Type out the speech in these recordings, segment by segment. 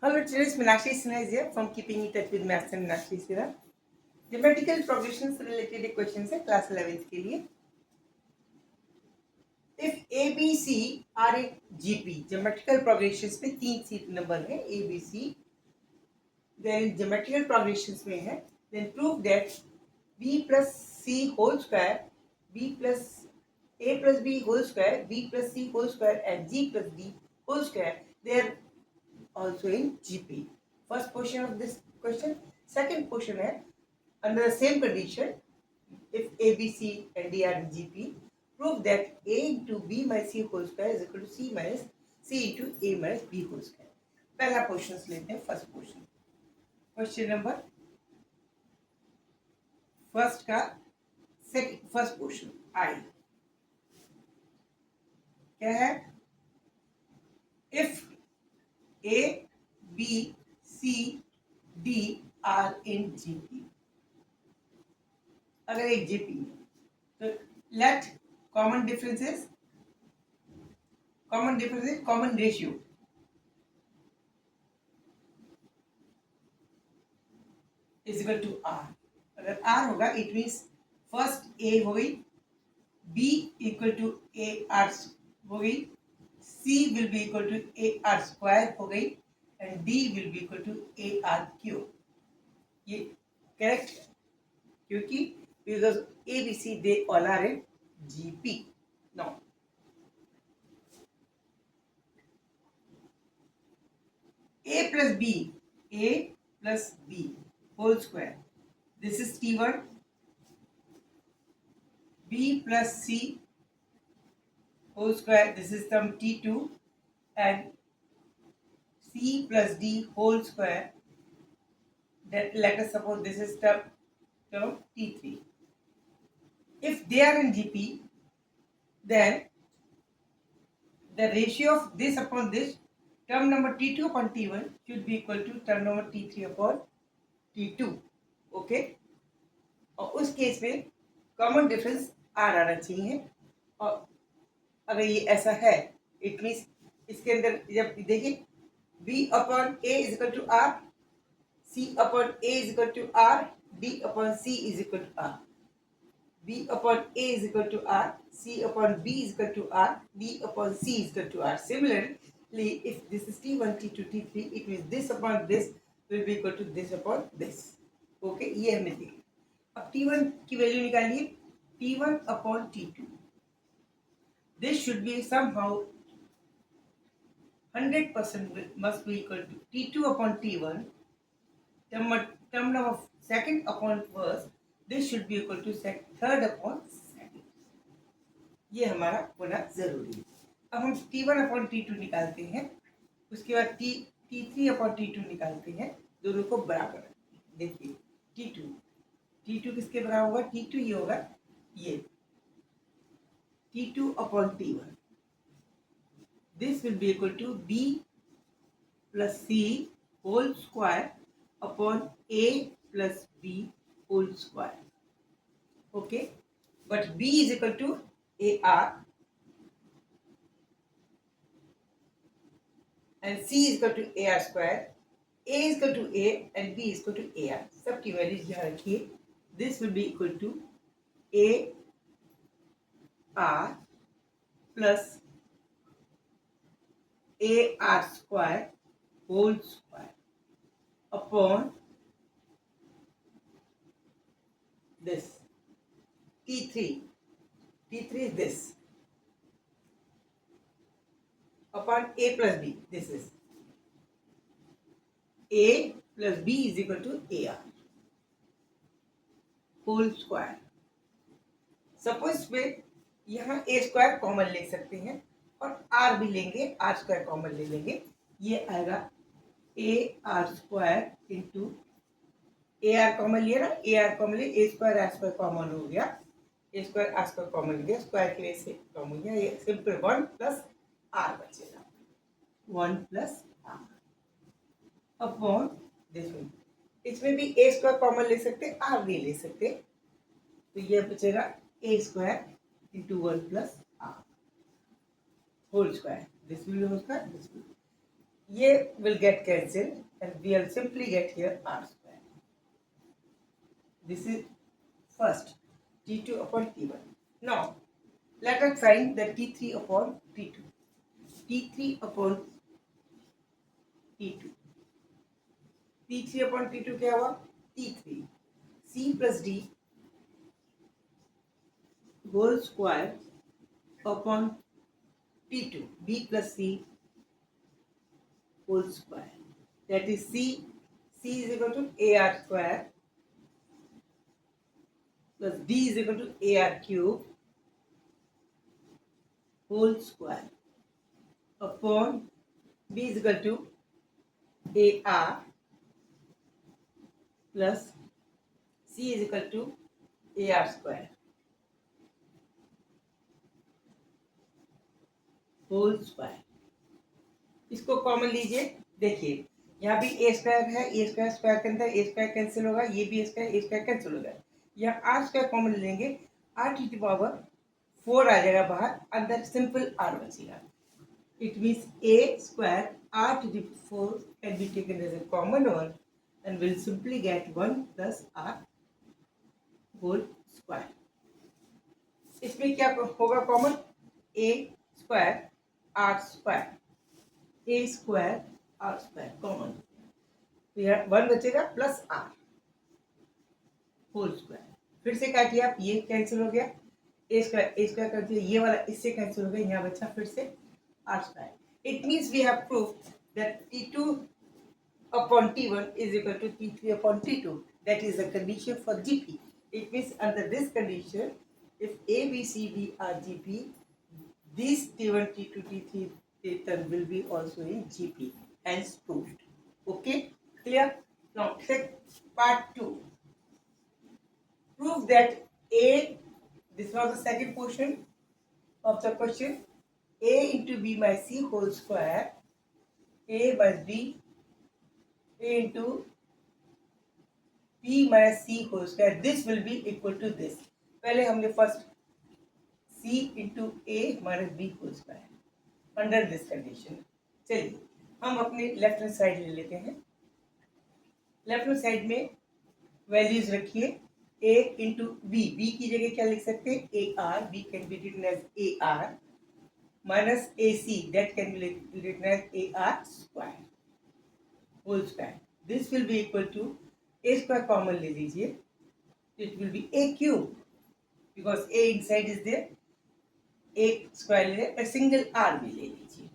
Hello, students. Meenakshi Sinha is here from Keeping in Touch with Maths and Meenakshi Sinha. Geometrical progression से related questions है class 11th के लिए. If A, B, C are a GP, geometrical progressions में 3 seat number है A, B, C. Then geometrical progressions में है. Then prove that B plus C whole square, B plus A plus B whole square, B plus C whole square, and G plus D whole square, they are also in GP. First portion of this question. Second portion है under the same condition, if A, B, C and D are in GP, prove that A into B minus C whole square is equal to C minus C into A minus B whole square. पहला question लेते हैं. First question, question number first का first question I क्या है? If A, B, C, D are in GP. अगर एक GP है तो let common differences, common ratio is equal to R. अगर R होगा इट मीन्स फर्स्ट A हो गई, B equal to A R हो गई, C will be equal to A R square हो गई and D will be equal to A R cube. ये correct है क्योंकि because A, B, C they all are in GP. Now A plus B whole square, this is T1. B plus C whole square, this is term T2, and C plus D whole square, that let us suppose this is term T3. If they are in GP, then the ratio of this upon this, term number T2 upon T1 should be equal to term number T3 upon T2. Okay? और उस case में common difference are आना चाहिए. और अगर ये ऐसा है इट मीन्स इसके अंदर जब देखिए B upon A is equal to R, C upon A is equal to R, D upon C is equal to R, B upon A is equal to R, C upon B is equal to R, D upon C is equal to R. Similarly, if this is T1, T2, T3, it means this upon this will be equal to this upon this. Okay, ये हमने देखा. अब T1 की value निकालिए. T1 upon T2. This should be somehow 100% must be equal to T2 upon T1. Term number second upon first. This should be equal to third upon second. ये हमारा होना जरूरी है. अब हम T1 अपॉन T2 निकालते हैं, उसके बाद T3 अपॉन T2 निकालते हैं, दोनों को बराबर. देखिए T2 किसके बराबर होगा? T2 ये होगा, ये T2 upon T1. This will be equal to B plus C whole square upon A plus B whole square. Okay, but B is equal to AR and C is equal to AR square, A is equal to A and B is equal to AR. सबकी values ध्यान रखिए. This will be equal to AR plus AR square whole square upon this T3. T3 is this upon A plus B. This is A plus B is equal to AR whole square. Suppose में यहाँ A square common ले सकते हैं और R भी लेंगे, R square common ले लेंगे. ये आएगा AR square into AR common लिया ना, AR कॉमन लिया, A square R square common हो गया, A square R square common हो गया, स्क्वायर की वजह से कम हो गया. ये सिंपल 1 प्लस R बचेगा, 1 plus R upon this one. इसमें भी A स्क्वायर कॉमन ले सकते, R भी ले सकते, तो ये बचेगा A square into 1 plus R whole square. This will be whole square, this will. ये will get cancelled and we'll simply get here r square. This is first T2 upon T1. Now let us find the T3 upon T2. T3 upon T2. T3 upon T2 क्या हुआ? T3 C plus D whole square upon T2 B plus C whole square. That is C is equal to AR square plus D is equal to AR cube whole square upon B is equal to AR plus C is equal to AR square whole square. इसको common लीजिए, देखिए यहाँ भी ए square है, ए square square के अंदर ए square cancel होगा, ये भी ए स्क्वायर कैंसिल होगा। यहाँ आर स्क्वायर कॉमन लेंगे, आर टू द पावर 4 आ जाएगा बाहर, अंदर सिंपल आर बचेगा। It means A square R to the 4 can be taken as a common one and will simply get 1 plus r whole square. इसमें क्या होगा common? a square R square, A square R square common, तो यहाँ 1 बचेगा plus are whole square. फिर से काटिए आप, ये कैंसिल हो गया, ए स्क्वायर कर दिया, ये वाला इससे कैंसिल हो गया, यहाँ बचा फिर से R square. It means we have prove that T2 upon T1 is equal to T3 upon T2. That is the condition for GP. It means under this condition, if A, B, C, D are GP, these T1, T2, T3 term will be also in GP. Hence proved. Okay? Clear? Now check part 2. Prove that A, this was the second portion of the question, A into B minus C whole square, A minus B into P minus C whole square, this will be equal to this. पहले हमने first C into A minus B whole square under this condition। चलिए हम अपने left hand side ले लेते हैं। Left hand side में values रखिए, A into B, B की जगह क्या लिख सकते हैं? AR, B can be written as AR minus AC, that can be written as AR square whole square. This will be equal to a square common ले लीजिए, it will be a cube because a inside is there, a square ले लीजिए, a single r भी ले लीजिए,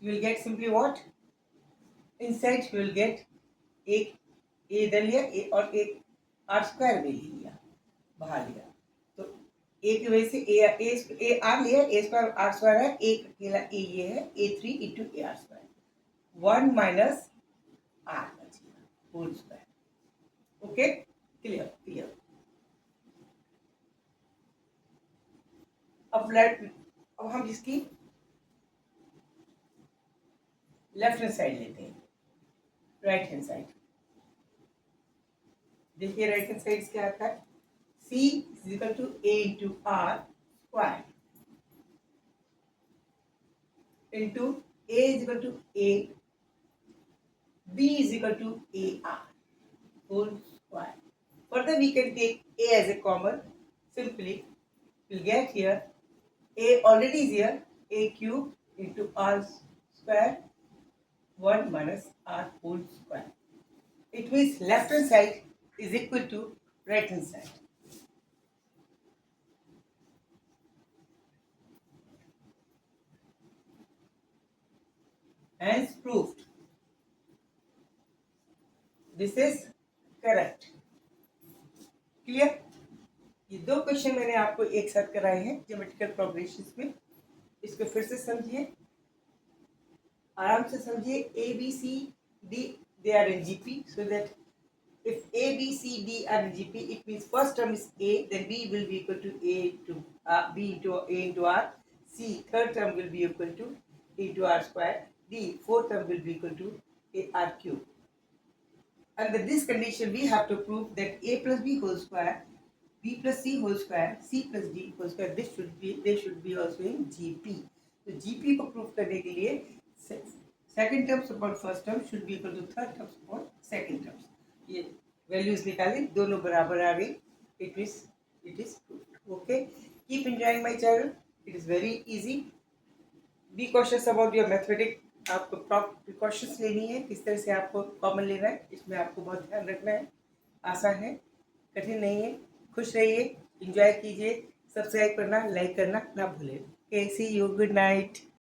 you will get simply what? Inside you will get एक a इधर लिया, a और एक r square भी ले लिया, बाहर लिया, तो a की वजह से a r लिया, a square r square है, एक अकेला a ये है, a3 into a r square, 1 minus r बचेगा होल स्क्वायर। Okay, clear. अब हम इसकी लेफ्ट हैंड साइड लेते हैं, राइट हैंड साइड। देखिए राइट हैंड साइड क्या आता है? C is equal to A into R square into A is equal to A, B is equal to AR whole square. Further we can take A as a common, simply we'll get here A already is here, A cube into R square 1 minus R whole square. It means left hand side is equal to right hand side. Hence proved. This is correct. Clear? ये दो question मैंने आपको एक साथ कराए हैं geometrical progression में, इसको फिर से समझिए, आराम से समझिए। A B C D they are in GP, so that if A B C D are in GP, it means first term is A, then B will be equal to A to B into A into R, C third term will be equal to A into R square, D fourth term will be equal to A R cube. Under this condition we have to prove that A plus B whole square, B plus C whole square, C plus D whole square, they should be also in GP। तो GP को prove करने के लिए second terms upon first term should be equal to third terms upon second terms. ये values निकाली, दोनों बराबर आ गई. It is okay. Keep enjoying my channel. It is very easy. Be cautious about your mathematics. आपको precautions लेनी है, किस तरह से आपको कॉमन लेना है, इसमें आपको बहुत ध्यान रखना है. आसान है, कठिन नहीं है. खुश रहिए, एंजॉय कीजिए. सब्सक्राइब करना, लाइक करना ना भूलें. Okay, see you. Good night.